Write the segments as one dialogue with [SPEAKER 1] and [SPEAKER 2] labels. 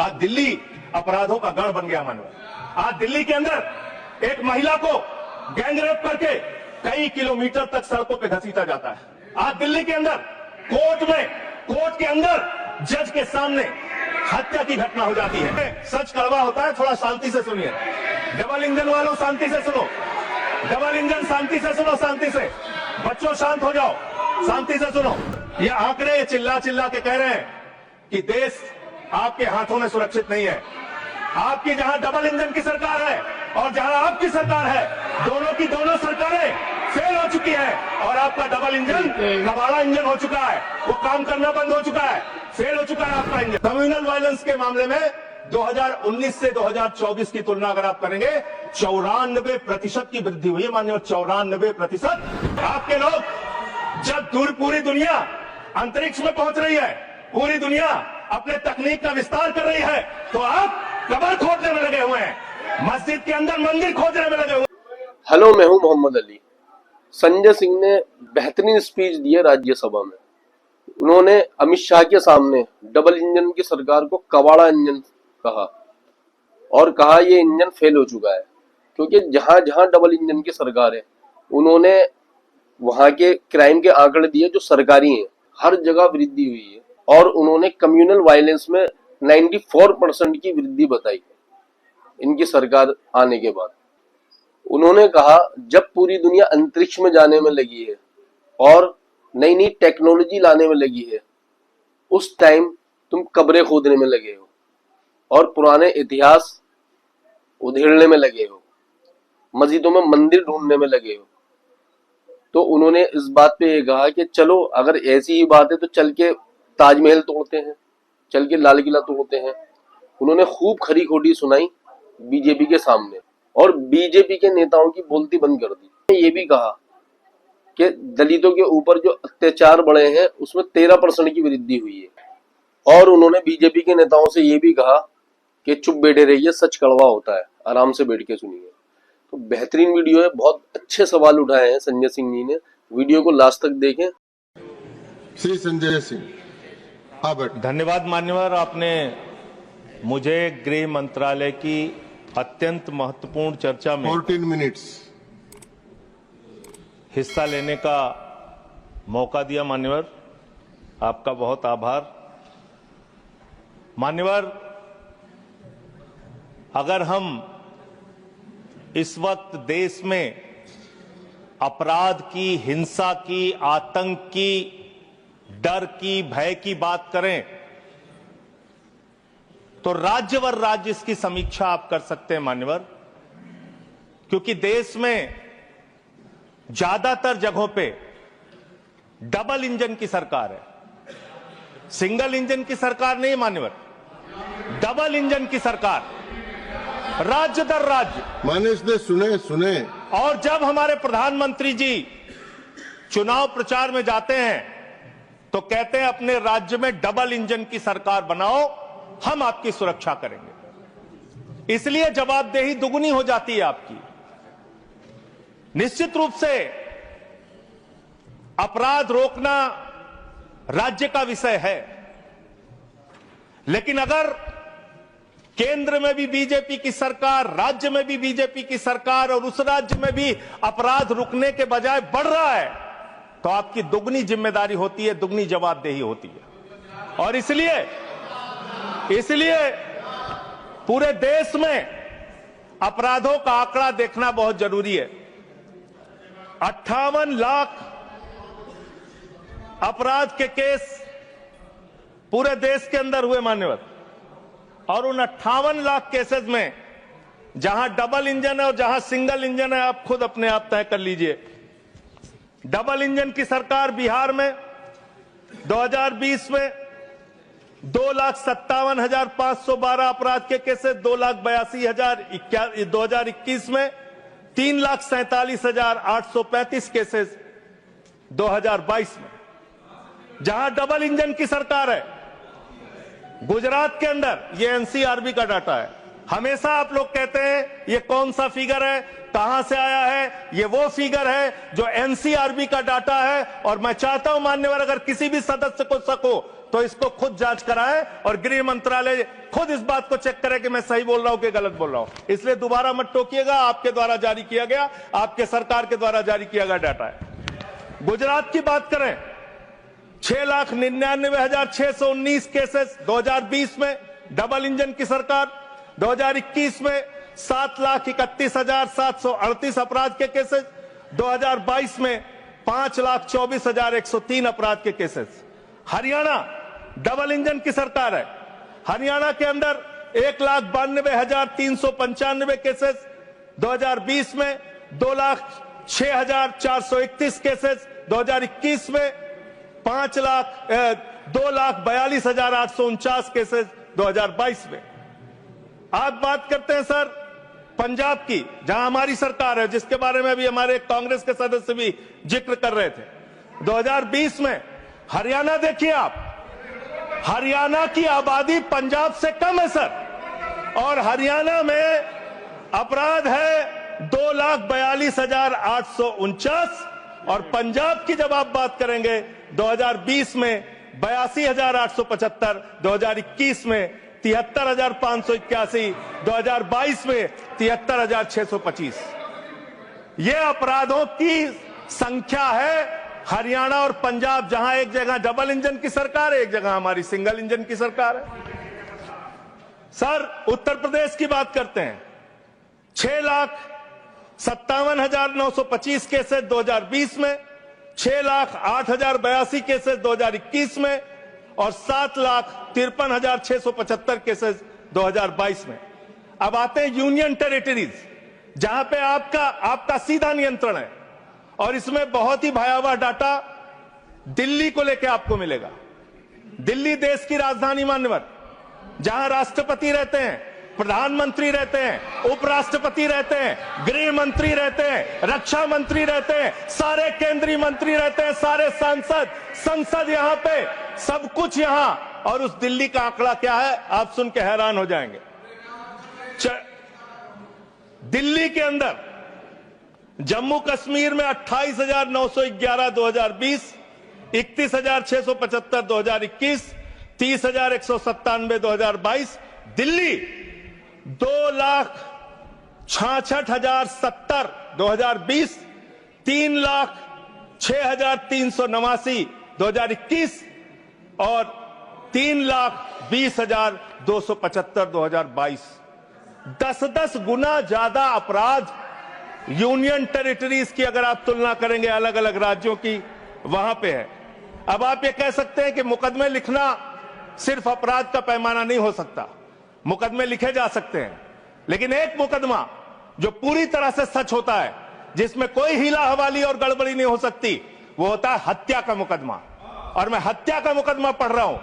[SPEAKER 1] आज दिल्ली अपराधों का गढ़ बन गया मानव। आज दिल्ली के अंदर एक महिला को गैंगरेप करके कई किलोमीटर तक सड़कों पे घसीटा जाता है। आज दिल्ली के अंदर कोर्ट के अंदर जज के सामने हत्या की घटना हो जाती है। सच कड़वा होता है, थोड़ा शांति से सुनिए। डबल इंजन वालों शांति से सुनो, डबल इंजन शांति से सुनो, शांति से। बच्चों शांत हो जाओ, शांति से सुनो। ये आंकड़े चिल्ला चिल्ला के कह रहे हैं कि देश आपके हाथों में सुरक्षित नहीं है। आपकी जहां डबल इंजन की सरकार है और जहां आपकी सरकार है, दोनों की दोनों सरकारें फेल हो चुकी है और आपका डबल इंजन कबाड़ा इंजन हो चुका है। वो काम करना बंद हो चुका है, फेल हो चुका है आपका इंजन। कम्युनल वायलेंस के मामले में 2019 से 2024 की तुलना अगर आप करेंगे 94% की वृद्धि हुई है माननीय। 94%। आपके लोग जब पूरी दुनिया अंतरिक्ष में पहुंच रही है, पूरी दुनिया अपने तकनीक का विस्तार कर रही है, तो आप कब्र खोदने में लगे हुए हैं, मस्जिद के अंदर मंदिर खोदने में लगे हुए हैं।
[SPEAKER 2] हेलो, मैं हूं मोहम्मद अली। संजय सिंह ने बेहतरीन स्पीच दी है राज्यसभा में। उन्होंने अमित शाह के सामने डबल इंजन की सरकार को कबाड़ा इंजन कहा और कहा ये इंजन फेल हो चुका है, क्योंकि जहां जहां डबल इंजन की सरकार है उन्होंने वहां के क्राइम के आंकड़े दिए जो सरकारी हैं, हर जगह वृद्धि हुई है। और उन्होंने कम्युनल वायलेंस में 94% की वृद्धि बताई इनकी सरकार आने के बाद। उन्होंने कहा जब पूरी दुनिया अंतरिक्ष में जाने में लगी है और नई नई टेक्नोलॉजी लाने में लगी है, उस टाइम तुम कब्रें खोदने में लगे हो और पुराने इतिहास उधेड़ने में लगे हो, मस्जिदों में मंदिर ढूंढने में लगे हो। तो उन्होंने इस बात पे ये कहा कि चलो अगर ऐसी ही बात है तो चल के ताजमहल तोड़ते हैं, चल के लाल किला तोड़ते हैं। उन्होंने खूब खरी खोटी सुनाई बीजेपी के सामने और बीजेपी के नेताओं की बोलती बंद कर दी। ये भी कहा कि दलितों के ऊपर जो अत्याचार बढ़े हैं उसमें 13% की वृद्धि हुई है। और उन्होंने बीजेपी के नेताओं से ये भी कहा कि चुप बैठे रहिए, सच कड़वा होता है, आराम से बैठ के सुनिए। तो बेहतरीन वीडियो है, बहुत अच्छे सवाल उठाए हैं संजय सिंह जी ने। वीडियो को लास्ट तक देखें।
[SPEAKER 3] श्री संजय सिंह।
[SPEAKER 4] धन्यवाद मान्यवर, आपने मुझे गृह मंत्रालय की अत्यंत महत्वपूर्ण चर्चा में
[SPEAKER 3] 14 मिनट्स
[SPEAKER 4] हिस्सा लेने का मौका दिया। मान्यवर, आपका बहुत आभार। मान्यवर, अगर हम इस वक्त देश में अपराध की, हिंसा की, आतंक की, डर की, भय की बात करें तो राज्यवर राज्य इसकी समीक्षा आप कर सकते हैं मान्यवर, क्योंकि देश में ज्यादातर जगहों पे डबल इंजन की सरकार है, सिंगल इंजन की सरकार नहीं है मान्यवर, डबल इंजन की सरकार, राज्य दर राज्य।
[SPEAKER 3] मानिश ने सुने।
[SPEAKER 4] और जब हमारे प्रधानमंत्री जी चुनाव प्रचार में जाते हैं तो कहते हैं अपने राज्य में डबल इंजन की सरकार बनाओ, हम आपकी सुरक्षा करेंगे। इसलिए जवाबदेही दुगनी हो जाती है आपकी। निश्चित रूप से अपराध रोकना राज्य का विषय है, लेकिन अगर केंद्र में भी बीजेपी की सरकार, राज्य में भी बीजेपी की सरकार और उस राज्य में भी अपराध रुकने के बजाय बढ़ रहा है, तो आपकी दुगनी जिम्मेदारी होती है, दुगनी जवाबदेही होती है। और इसलिए पूरे देश में अपराधों का आंकड़ा देखना बहुत जरूरी है। 58 लाख अपराध के केस पूरे देश के अंदर हुए मान्यवर, और उन 58 लाख केसेस में जहां डबल इंजन है और जहां सिंगल इंजन है, आप खुद अपने आप तय कर लीजिए। डबल इंजन की सरकार बिहार में 2020 में 2,57,512 अपराध के केसेस, 2,82,000। 2021 में 3,47,835 केसेस 2022 में। जहां डबल इंजन की सरकार है, गुजरात के अंदर, ये एनसीआरबी का डाटा है। हमेशा आप लोग कहते हैं ये कौन सा फिगर है, कहां से आया है, ये वो फिगर है जो एनसीआरबी का डाटा है। और मैं चाहता हूं मान्यवर, अगर किसी भी सदस्य को तो इसको खुद जांच कराएं और गृह मंत्रालय खुद इस बात को चेक करे कि मैं सही बोल रहा हूं कि गलत बोल रहा हूं। इसलिए दोबारा मत टोकिएगा, आपके द्वारा जारी किया गया, आपके सरकार के द्वारा जारी किया गया डाटा है। गुजरात की बात करें, 6,99,619 केसेस 2020 में, डबल इंजन की सरकार। 2021 में 7,31,738 अपराध के केसेस। 2022 में 5,24,103 अपराध के केसेस। हरियाणा डबल इंजन की सरकार है। हरियाणा के अंदर 1,92,395 केसेस। 2020 में 2,06,431 केसेस। 2021 में 2,42,849 केसेस 2022 में। आप बात करते हैं सर पंजाब की, जहां हमारी सरकार है, जिसके बारे में अभी हमारे कांग्रेस के सदस्य भी जिक्र कर रहे थे। 2020 में हरियाणा देखिए आप, हरियाणा की आबादी पंजाब से कम है सर, और हरियाणा में अपराध है 2,42,849, और पंजाब की जब आप बात करेंगे 2020 में 82,875, 2021 में 73,581, 2022 में 73,625। ये अपराधों की संख्या है हरियाणा और पंजाब, जहां एक जगह डबल इंजन की सरकार है, एक जगह हमारी सिंगल इंजन की सरकार है। सर उत्तर प्रदेश की बात करते हैं, 6,57,925 केसेस 2020 में, 6,08,082 केसेस 2021 में, और 7,53,675 केसेस 2022 में। अब आते हैं यूनियन टेरिटरीज, जहां पे आपका सीधा नियंत्रण है, और इसमें बहुत ही भयावह डाटा दिल्ली को लेकर आपको मिलेगा। दिल्ली देश की राजधानी मान्यवर, जहां राष्ट्रपति रहते हैं, प्रधानमंत्री रहते हैं, उपराष्ट्रपति रहते हैं, गृह मंत्री रहते हैं, रक्षा मंत्री रहते हैं, सारे केंद्रीय मंत्री रहते हैं, सारे संसद यहां पे, सब कुछ यहां। और उस दिल्ली का आंकड़ा क्या है आप सुन के हैरान हो जाएंगे। दिल्ली के अंदर जम्मू कश्मीर में 28,911 2020, 31,675 2021, 30,197 2022। दिल्ली 2,66,070 2020, 3,06,389 2021, और 3,20,275 2022। 10-10 गुना ज्यादा अपराध यूनियन टेरिटरीज की अगर आप तुलना करेंगे अलग अलग राज्यों की, वहां पे है। अब आप ये कह सकते हैं कि मुकदमे लिखना सिर्फ अपराध का पैमाना नहीं हो सकता, मुकदमे लिखे जा सकते हैं, लेकिन एक मुकदमा जो पूरी तरह से सच होता है, जिसमें कोई हीला हवाली और गड़बड़ी नहीं हो सकती, वो होता है हत्या का मुकदमा। और मैं हत्या का मुकदमा पढ़ रहा हूं,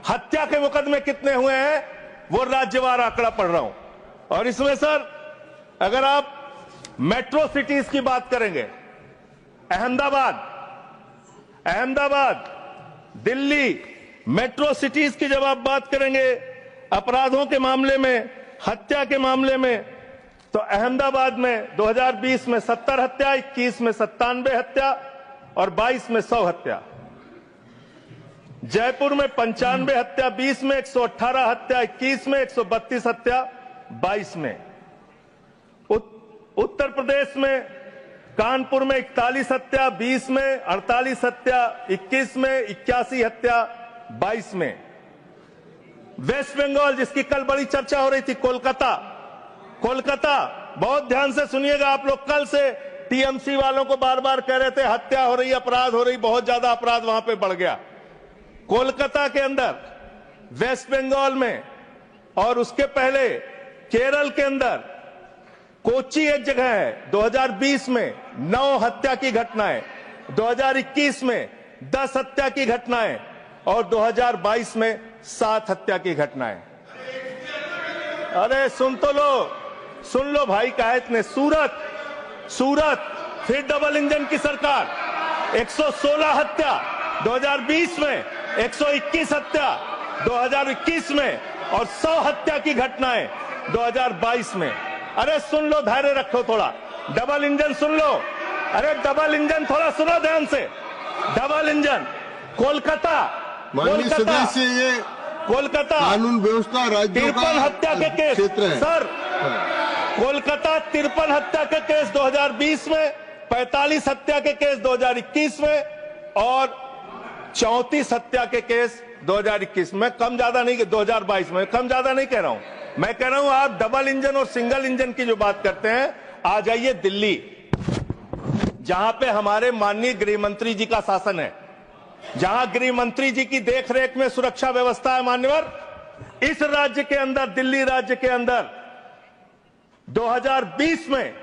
[SPEAKER 4] हत्या के मुकदमे कितने हुए हैं वो राज्यवार आंकड़ा पढ़ रहा हूं। और इसमें सर अगर आप मेट्रो सिटीज की बात करेंगे, अहमदाबाद, दिल्ली, मेट्रो सिटीज की जब आप बात करेंगे अपराधों के मामले में, हत्या के मामले में, तो अहमदाबाद में 2020 में 70 हत्या, 21 में 97 हत्या, और 22 में 100 हत्या। जयपुर में 95 हत्या 20 में, 118 हत्या 21 में, 132 हत्या 22 में। उत्तर प्रदेश में कानपुर में 41 हत्या 20 में, 48 हत्या 21 में, 81 हत्या 22 में। वेस्ट बंगाल, जिसकी कल बड़ी चर्चा हो रही थी, कोलकाता, बहुत ध्यान से सुनिएगा आप लोग। कल से टीएमसी वालों को बार बार कह रहे थे हत्या हो रही, अपराध हो रही, बहुत ज्यादा अपराध वहां पे बढ़ गया। कोलकाता के अंदर, वेस्ट बंगाल में, और उसके पहले केरल के अंदर, कोच्चि एक जगह है, 2020 में 9 हत्या की घटनाएं, 2021 में 10 हत्या की घटनाएं, और 2022 में 7 हत्या की घटनाएं। अरे सुन लो भाई, कहा इतने। सूरत फिर डबल इंजन की सरकार, 116 हत्या 2020 में, 121 हत्या 2021 में, और 100 हत्या की घटनाएं 2022 में। अरे सुन लो, धैर्य रखो थोड़ा, डबल इंजन सुन लो। अरे डबल इंजन थोड़ा सुनो ध्यान से। डबल इंजन कोलकाता
[SPEAKER 3] माननीय सदस्य, ये
[SPEAKER 4] कोलकाता
[SPEAKER 3] कानून व्यवस्था राज्यों का
[SPEAKER 4] 53 हत्या के केस
[SPEAKER 3] क्षेत्र है।
[SPEAKER 4] सर, कोलकाता 53 हत्या के केस 2020 में, 45 हत्या के केस 2021 में और 34 हत्या के केस 2021 में। कम ज्यादा नहीं, 2022 में कम ज्यादा नहीं कह रहा हूं, मैं कह रहा हूं आप डबल इंजन और सिंगल इंजन की जो बात करते हैं, आ जाइए दिल्ली, जहां पे हमारे माननीय गृह मंत्री जी का शासन है, जहां गृह मंत्री जी की देखरेख में सुरक्षा व्यवस्था है। मान्यवर, इस राज्य के अंदर, दिल्ली राज्य के अंदर 2020 में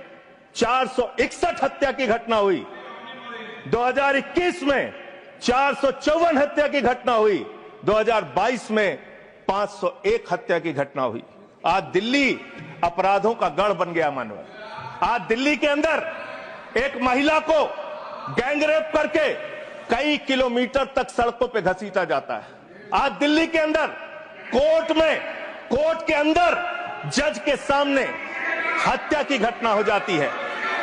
[SPEAKER 4] 461 हत्या की घटना हुई, 2021 में 454 हत्या की घटना हुई, 2022 में 501 हत्या की घटना हुई। आज दिल्ली अपराधों का गढ़ बन गया। मानव, आज दिल्ली के अंदर एक महिला को गैंगरेप करके कई किलोमीटर तक सड़कों पे घसीटा जाता है। आज दिल्ली के अंदर कोर्ट के अंदर जज के सामने हत्या की घटना हो जाती है।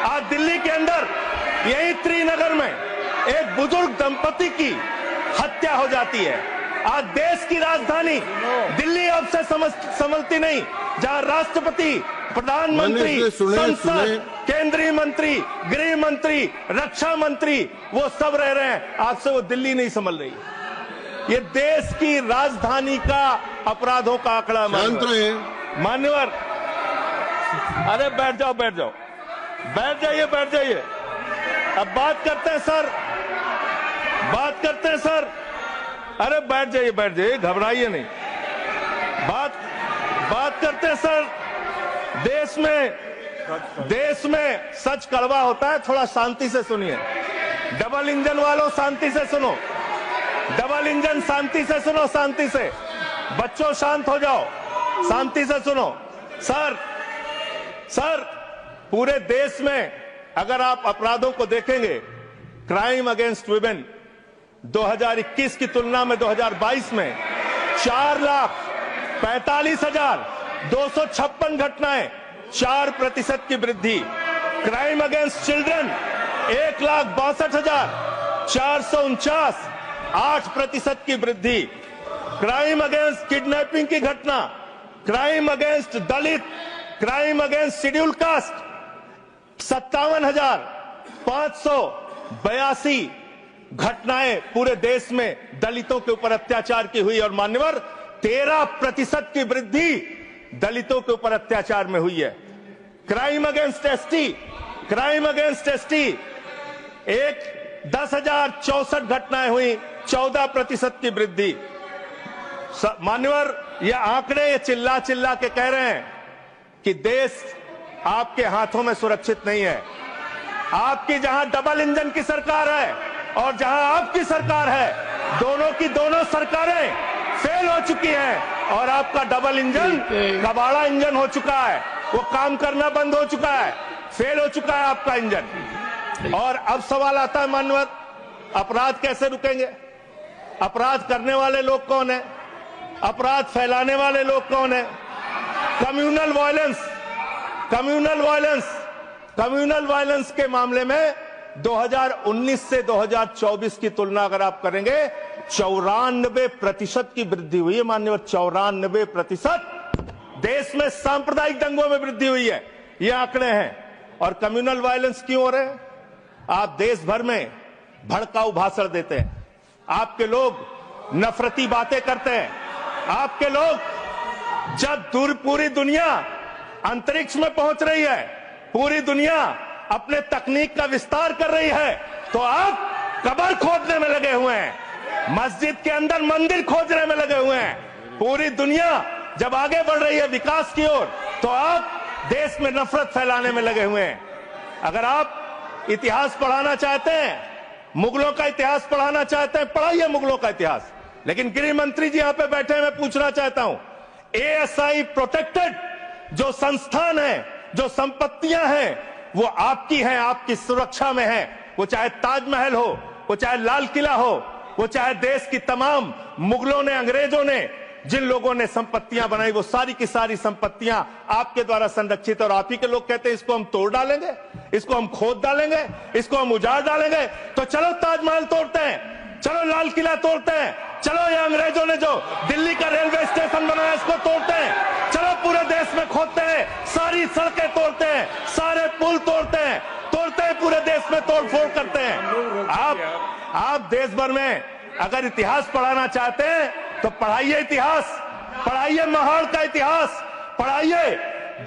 [SPEAKER 4] आज दिल्ली के अंदर यही त्रिनगर में एक बुजुर्ग दंपति की हत्या हो जाती है। आज देश की राजधानी दिल्ली अब से संभलती नहीं, जहां राष्ट्रपति, प्रधानमंत्री, संसद, केंद्रीय मंत्री, गृह मंत्री, रक्षा मंत्री वो सब रह रहे हैं, आज से वो दिल्ली नहीं संभल रही। ये देश की राजधानी का अपराधों का आंकड़ा। मान्यवर, अरे बैठ जाओ, बैठ जाइए। अब बात करते हैं सर, अरे बैठ जाइए, घबराइए नहीं। बात करते हैं सर। देश में सच कड़वा होता है, थोड़ा शांति से सुनिए। डबल इंजन वालों शांति से सुनो, डबल इंजन शांति से सुनो, शांति से। बच्चों शांत हो जाओ, शांति से सुनो। सर, पूरे देश में अगर आप अपराधों को देखेंगे, क्राइम अगेंस्ट वुमेन 2021 की तुलना में 2022 में 4,45,256 घटनाएं, 4% की वृद्धि। क्राइम अगेंस्ट चिल्ड्रन 1,62,449, 8% की वृद्धि। क्राइम अगेंस्ट किडनैपिंग की घटना, क्राइम अगेंस्ट दलित, क्राइम अगेंस्ट शेड्यूल कास्ट 57,582 घटनाएं पूरे देश में दलितों के ऊपर अत्याचार की हुई। और मान्यवर, 13% की वृद्धि दलितों के ऊपर अत्याचार में हुई है। क्राइम अगेंस्ट एसटी 10,064 घटनाएं हुई, 14% की वृद्धि। मान्यवर, ये आंकड़े ये चिल्ला के कह रहे हैं कि देश आपके हाथों में सुरक्षित नहीं है। आपकी जहां डबल इंजन की सरकार है और जहां आपकी सरकार है, दोनों की दोनों सरकारें फेल हो चुकी हैं और आपका डबल इंजन कबाड़ा इंजन हो चुका है, वो काम करना बंद हो चुका है, फेल हो चुका है आपका इंजन। और अब सवाल आता है मान्यवर, अपराध कैसे रुकेंगे? अपराध करने वाले लोग कौन है? अपराध फैलाने वाले लोग कौन है? कम्युनल वायलेंस के मामले में 2019 से 2024 की तुलना अगर आप करेंगे, 94% की वृद्धि हुई है। माननीय 94% देश में सांप्रदायिक दंगों में वृद्धि हुई है, ये आंकड़े हैं। और कम्युनल वायलेंस क्यों हो रहे हैं? आप देश भर में भड़काऊ भाषण देते हैं, आपके लोग नफरती बातें करते हैं, आपके लोग जब पूरी दुनिया अंतरिक्ष में पहुंच रही है, पूरी दुनिया अपने तकनीक का विस्तार कर रही है, तो आप कब्र खोदने में लगे हुए हैं, मस्जिद के अंदर मंदिर खोजने में लगे हुए हैं। पूरी दुनिया जब आगे बढ़ रही है विकास की ओर, तो आप देश में नफरत फैलाने में लगे हुए हैं। अगर आप इतिहास पढ़ाना चाहते हैं, मुगलों का इतिहास पढ़ाना चाहते हैं, पढ़ाइए मुगलों का इतिहास। लेकिन गृह मंत्री जी यहां पे बैठे हैं, मैं पूछना चाहता हूं, एएसआई प्रोटेक्टेड जो संस्थान है, जो संपत्तियां हैं, वो आपकी हैं, आपकी सुरक्षा में है। वो चाहे ताजमहल हो, वो चाहे लाल किला हो, वो चाहे देश की तमाम मुगलों ने, अंग्रेजों ने जिन लोगों ने संपत्तियां बनाई, वो सारी की सारी संपत्तियां आपके द्वारा संरक्षित। और आप ही के लोग कहते हैं इसको हम तोड़ डालेंगे, इसको हम खोद डालेंगे, इसको हम उजाड़ डालेंगे। तो चलो ताजमहल तोड़ते हैं, चलो लाल किला तोड़ते हैं, चलो ये अंग्रेजों ने जो दिल्ली का रेलवे स्टेशन बनाया इसको तोड़ते हैं, चलो पूरे देश में खोदते हैं, सारी सड़कें तोड़ते हैं, सारे पुल तोड़ते हैं, पूरे देश में तोड़फोड़ करते हैं। आप देश भर में अगर इतिहास पढ़ाना चाहते हैं तो पढ़ाइए इतिहास, पढ़ाइए महाड़ का इतिहास, पढ़ाइए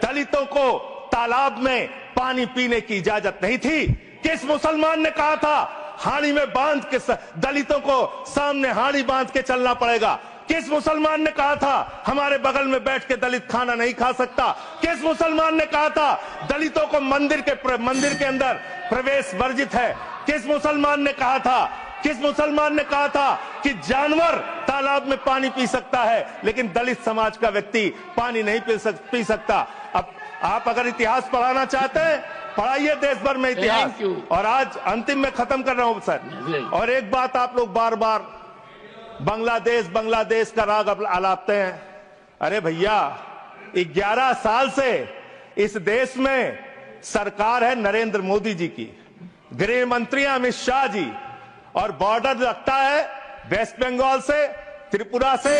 [SPEAKER 4] दलितों को तालाब में पानी पीने की इजाजत नहीं थी। किस मुसलमान ने कहा था हाड़ी में बांध के दलितों को सामने हाड़ी बांध के चलना पड़ेगा? किस मुसलमान ने कहा था हमारे बगल में बैठ के दलित खाना नहीं खा सकता? किस मुसलमान ने कहा था दलितों को मंदिर के अंदर प्रवेश वर्जित है? किस मुसलमान ने कहा था कि जानवर तालाब में पानी पी सकता है लेकिन दलित समाज का व्यक्ति पानी नहीं पी सकता? अब आप अगर इतिहास पढ़ाना चाहते हैं पढ़ाइए देश भर में इतिहास। और आज अंतिम में खत्म कर रहा हूं सर, और एक बात आप लोग बार बार बांग्लादेश का राग आलापते हैं। अरे भैया 11 साल से इस देश में सरकार है नरेंद्र मोदी जी की, गृह मंत्री अमित शाह जी, और बॉर्डर लगता है वेस्ट बंगाल से, त्रिपुरा से,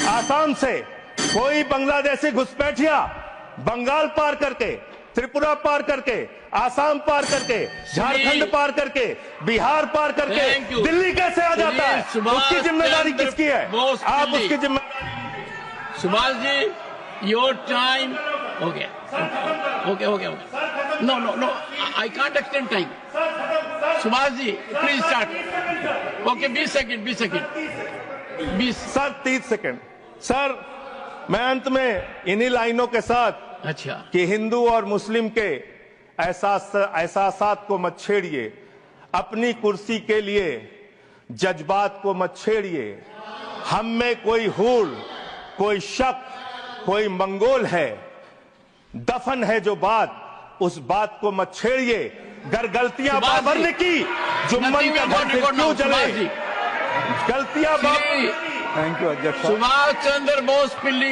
[SPEAKER 4] आसाम से। कोई बांग्लादेशी घुसपैठिया बंगाल पार करके, त्रिपुरा पार करके, आसाम पार करके, झारखंड पार करके, बिहार पार करके दिल्ली कैसे आ जाता है? उसकी जिम्मेदारी किसकी है? आप उसकी जिम्मेदारी।
[SPEAKER 5] सुभाष जी, योर टाइम हो गया। Okay. No, I can't extend time. Subhash ji please start. Okay 20 second. 20
[SPEAKER 4] sir 30 second. Sir मैं अंत में इन्हीं लाइनों के साथ
[SPEAKER 5] अच्छा
[SPEAKER 4] कि हिंदू और मुस्लिम के एहसासात को मत छेड़िए, अपनी कुर्सी के लिए जज्बात को मत छेड़िए। हम में कोई हूल, कोई शक, कोई मंगोल है, दफन है जो बात, उस बात को मत छेड़िए। गलतियां बाबर ने की, जुम्मन का घर फिर क्यों जले? गलतियां
[SPEAKER 5] थैंक यू अध्यक्ष। सुभाष चंद्र बोस पिल्ली।